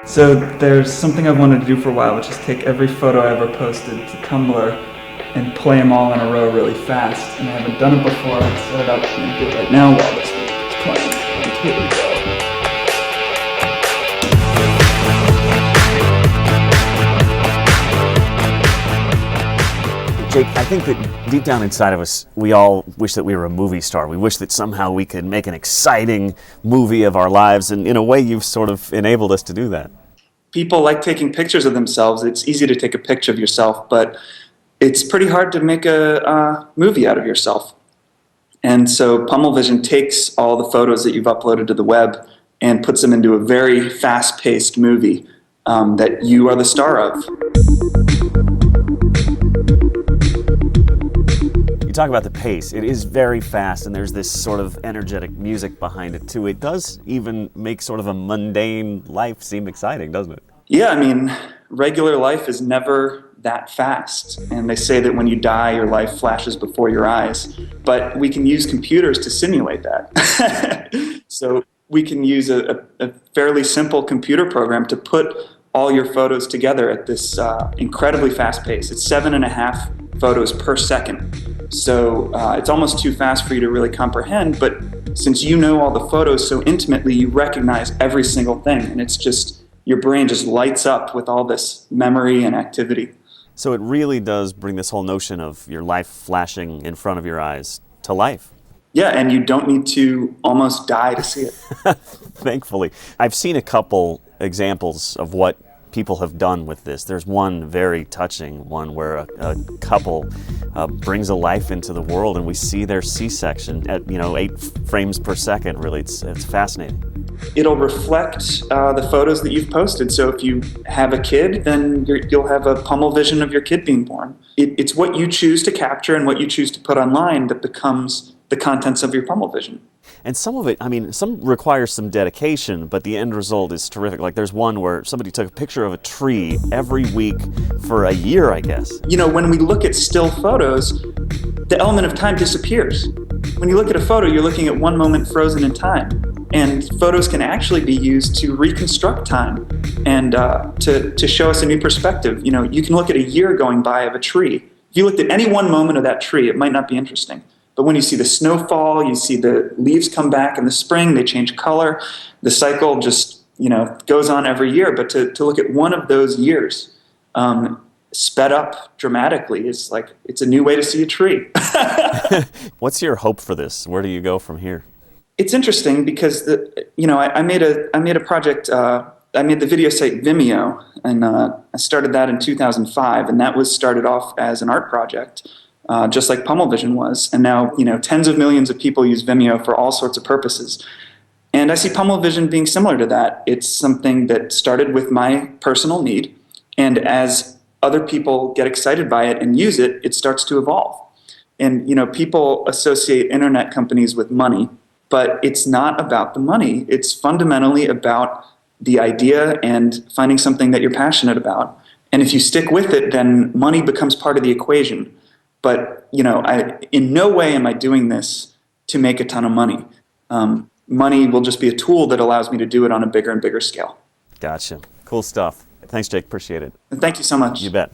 So there's something I've wanted to do for a while, which is take every photo I ever posted to Tumblr and play them all in a row really fast. And I haven't done it before. I'll set it up and do it right now while this music is playing. And here we go. Jake, I think that deep down inside of us, we all wish that we were a movie star. We wish that somehow we could make an exciting movie of our lives, and in a way you've sort of enabled us to do that. People like taking pictures of themselves. It's easy to take a picture of yourself, but it's pretty hard to make a movie out of yourself. And so Pummelvision takes all the photos that you've uploaded to the web and puts them into a very fast-paced movie that you are the star of. You talk about the pace. It is very fast, and there's this sort of energetic music behind it, too. It does even make sort of a mundane life seem exciting, doesn't it? Yeah, I mean, regular life is never that fast. And they say that when you die, your life flashes before your eyes. But we can use computers to simulate that. So we can use a fairly simple computer program to put all your photos together at this incredibly fast pace. It's 7.5 photos per second. So it's almost too fast for you to really comprehend, but since you know all the photos so intimately, you recognize every single thing, and it's just, your brain just lights up with all this memory and activity. So it really does bring this whole notion of your life flashing in front of your eyes to life. Yeah, and you don't need to almost die to see it. Thankfully. I've seen a couple examples of what people have done with this. There's one very touching one where a couple brings a life into the world, and we see their C-section at 8 frames per second. Really, it's fascinating. It'll reflect the photos that you've posted. So if you have a kid, then you'll have a Pummelvision of your kid being born. It's what you choose to capture and what you choose to put online that becomes the contents of your Pummelvision. And some of it, I mean, some requires some dedication, but the end result is terrific. Like there's one where somebody took a picture of a tree every week for a year, I guess. You know, when we look at still photos, the element of time disappears. When you look at a photo, you're looking at one moment frozen in time. And photos can actually be used to reconstruct time and to show us a new perspective. You know, you can look at a year going by of a tree. If you looked at any one moment of that tree, it might not be interesting. But when you see the snowfall, you see the leaves come back in the spring, they change color. The cycle just, goes on every year. But to look at one of those years sped up dramatically is like, it's a new way to see a tree. What's your hope for this? Where do you go from here? It's interesting because I made a project. I made the video site Vimeo, and I started that in 2005, and that was started off as an art project. Just like Pummelvision was. And now, tens of millions of people use Vimeo for all sorts of purposes. And I see Pummelvision being similar to that. It's something that started with my personal need, and as other people get excited by it and use it, it starts to evolve. And, people associate internet companies with money, but it's not about the money. It's fundamentally about the idea and finding something that you're passionate about. And if you stick with it, then money becomes part of the equation. But, in no way am I doing this to make a ton of money. Money will just be a tool that allows me to do it on a bigger and bigger scale. Gotcha. Cool stuff. Thanks, Jake. Appreciate it. And thank you so much. You bet.